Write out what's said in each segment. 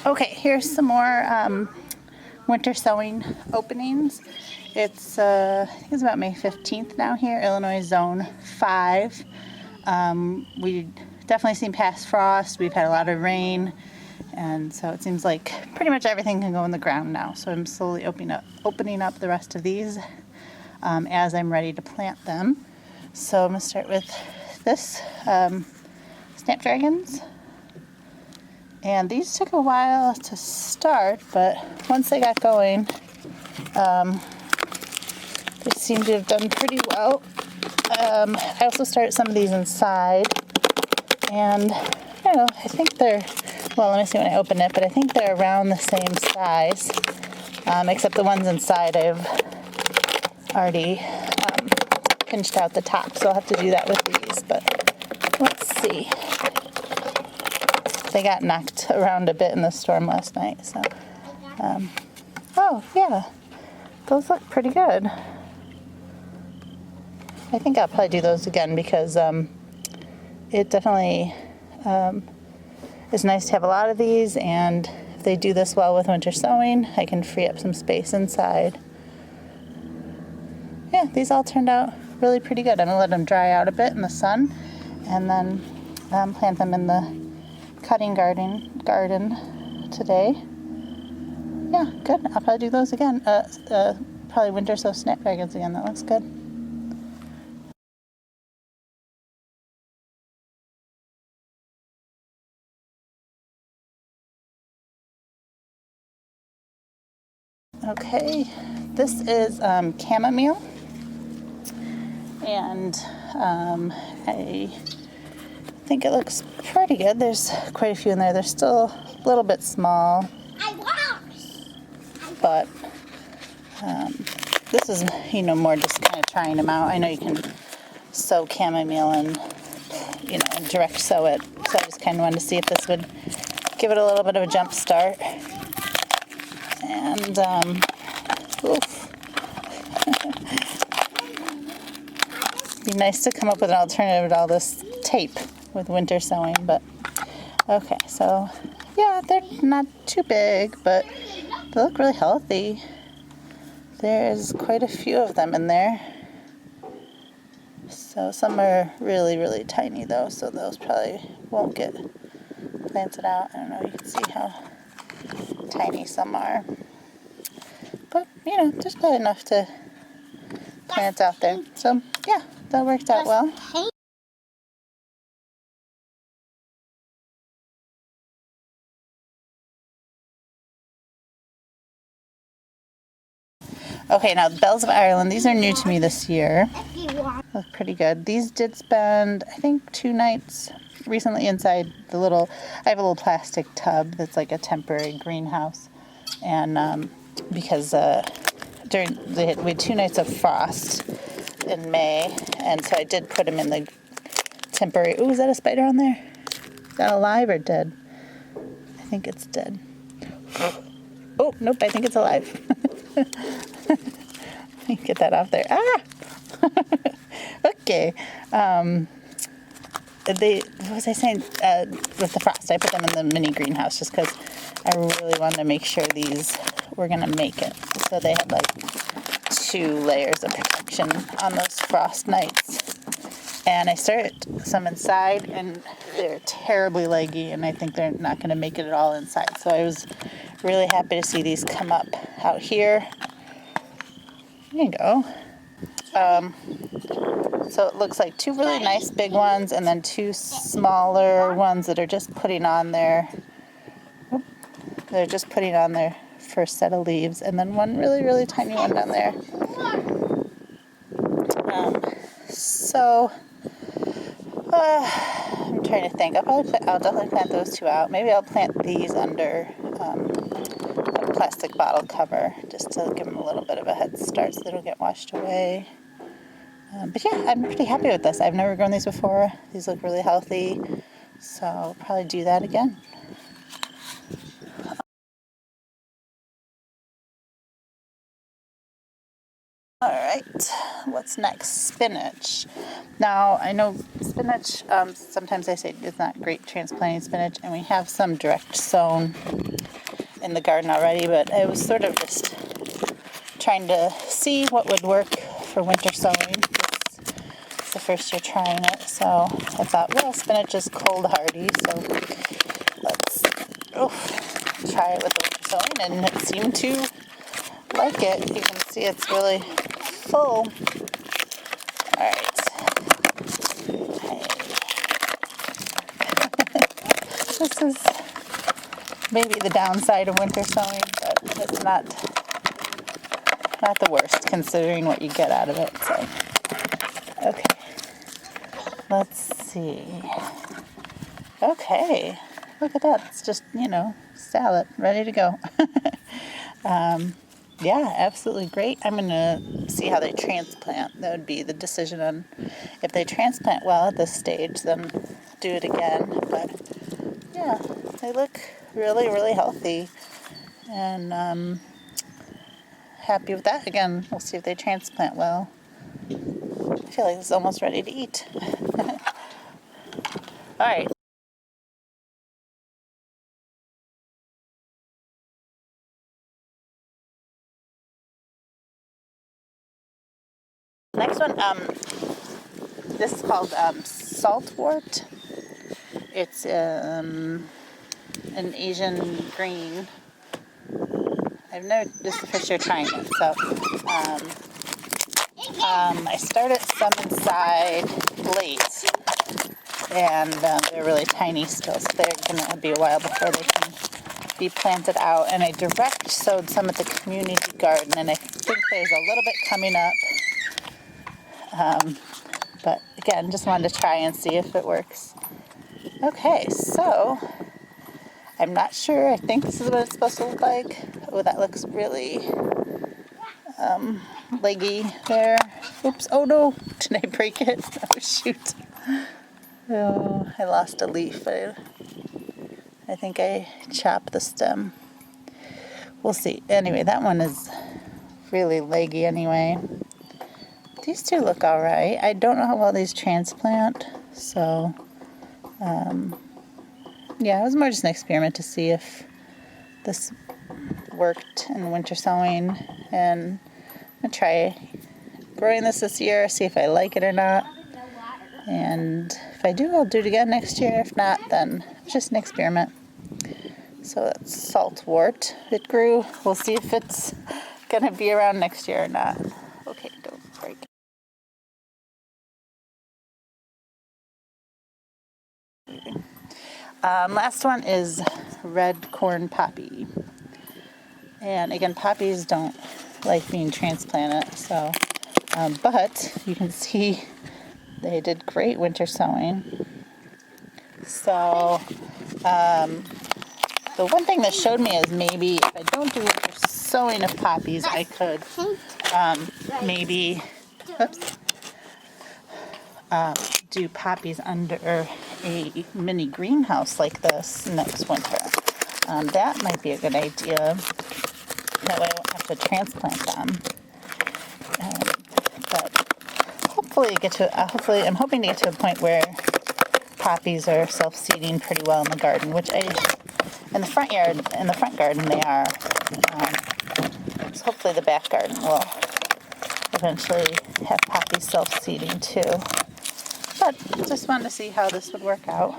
Okay, here's some more winter sowing openings. It's I think it's about May 15th now here, Illinois Zone 5. We definitely seen past frost. We've had a lot of rain, and so it seems like pretty much everything can go in the ground now. So I'm slowly opening up the rest of these as I'm ready to plant them. So I'm going to start with this Snapdragons. And these took a while to start, but once they got going, they seem to have done pretty well. I also started some of these inside, and I think they're, well, let me see when I open it, but I think they're around the same size, except the ones inside I've already pinched out the top, so I'll have to do that with these, but let's see. They got knocked around a bit in the storm last night, so, oh, yeah, those look pretty good. I think I'll probably do those again because it definitely is nice to have a lot of these, and if they do this well with winter sowing, I can free up some space inside. Yeah, these all turned out really pretty good. I'm going to let them dry out a bit in the sun, and then plant them in the cutting garden today. Yeah, good. I'll probably do those again. Probably winter sow Snapdragons again. That looks good. Okay, this is Chamomile, and I think it looks pretty good. There's quite a few in there. They're still a little bit small, but this is, more just kind of trying them out. I know you can sow chamomile and, direct sow it, so I just kind of wanted to see if this would give it a little bit of a jump start. And, it'd be nice to come up with an alternative to all this tape with winter sowing, but okay, so yeah, they're not too big, but they look really healthy. There's quite a few of them in there. So some are really, really tiny though, so those probably won't get planted out. I don't know, you can see how tiny some are. But, there's probably enough to plant out there. So, yeah, that worked out well. Okay, now the Bells of Ireland, these are new to me this year. Look pretty good. These did spend, I think, 2 nights recently inside I have a little plastic tub that's like a temporary greenhouse. And because we had 2 nights of frost in May, and so I did put them in the temporary. Ooh, is that a spider on there? Is that alive or dead? I think it's dead. Oh, nope, I think it's alive. Let me get that off there. Okay. What was I saying? With the frost, I put them in the mini greenhouse just because I really wanted to make sure these were going to make it. So they had like 2 layers of protection on those frost nights. And I started some inside, and they're terribly leggy, and I think they're not going to make it at all inside. So I was really happy to see these come up out here. There you go. So it looks like 2 really nice big ones, and then 2 smaller ones that are just putting on their first set of leaves, and then 1 really, really tiny one down there. I'm trying to think. I'll definitely plant those 2 out. Maybe I'll plant these under a plastic bottle cover just to give them a little bit of a head start so they don't get washed away. But yeah, I'm pretty happy with this. I've never grown these before. These look really healthy, so I'll probably do that again. All right, what's next? Spinach. Now, I know spinach, sometimes I say it's not great transplanting spinach, and we have some direct sown in the garden already, but I was sort of just trying to see what would work for winter sowing. It's the first year trying it, so I thought, well, spinach is cold hardy, so let's try it with the winter sowing, and it seemed to like it. You can see it's really full. Alright. This is maybe the downside of winter sowing, but it's not the worst considering what you get out of it. So, okay, let's see. Okay, look at that. It's just, salad ready to go. Yeah, absolutely great. I'm going to see how they transplant. That would be the decision on if they transplant well at this stage, then do it again. But yeah, they look really, really healthy, and happy with that. Again, we'll see if they transplant well. I feel like this is almost ready to eat. All right. Next one, this is called Saltwort. It's an Asian green. This is the first year trying it, so I started some inside late, and they're really tiny still, so they're going to be a while before they can be planted out. And I direct sowed some at the community garden, and I think there's a little bit coming up. But again, just wanted to try and see if it works. Okay, so I'm not sure. I think this is what it's supposed to look like. Oh, that looks really leggy there. Oops, oh no, did I break it? Oh shoot. Oh, I lost a leaf. I think I chopped the stem. We'll see. Anyway, that one is really leggy anyway. These two look alright. I don't know how well these transplant, so yeah, it was more just an experiment to see if this worked in winter sowing, and I'm gonna try growing this year, see if I like it or not. And if I do, I'll do it again next year. If not, then it's just an experiment. So that's Saltwort. It grew. We'll see if it's gonna be around next year or not. Okay, don't break. Last one is red corn poppy. And again, poppies don't like being transplanted, so but you can see they did great winter sowing. So the one thing that showed me is maybe if I don't do winter sowing of poppies, I could maybe do poppies under a mini greenhouse like this next winter. That might be a good idea. That way I won't have to transplant them. But hopefully I'm hoping to get to a point where poppies are self-seeding pretty well in the garden, which in the front garden they are. So hopefully the back garden will eventually have poppies self-seeding too. But just wanted to see how this would work out.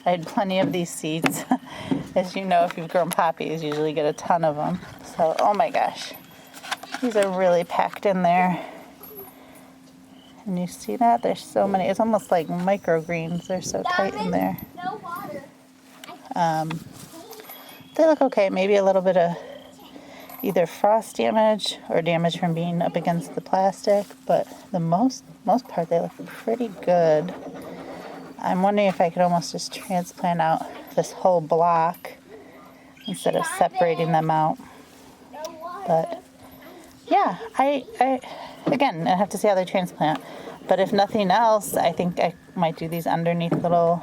I had plenty of these seeds. As you know, if you've grown poppies, you usually get a ton of them. So, oh my gosh. These are really packed in there. And you see that? There's so many. It's almost like microgreens. They're so tight in there. They look okay. Maybe a little bit of either frost damage or damage from being up against the plastic. But the most part, they look pretty good. I'm wondering if I could almost just transplant out this whole block instead of separating them out. But yeah, I again, I have to see how they transplant. But if nothing else, I think I might do these underneath little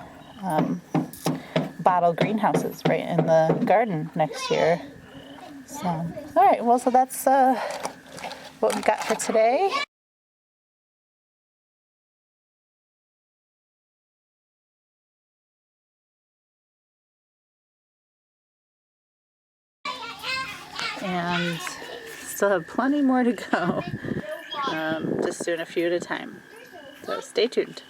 bottle greenhouses right in the garden next year. So, all right, well, so that's what we got for today. and still have plenty more to go. Just doing a few at a time. So stay tuned.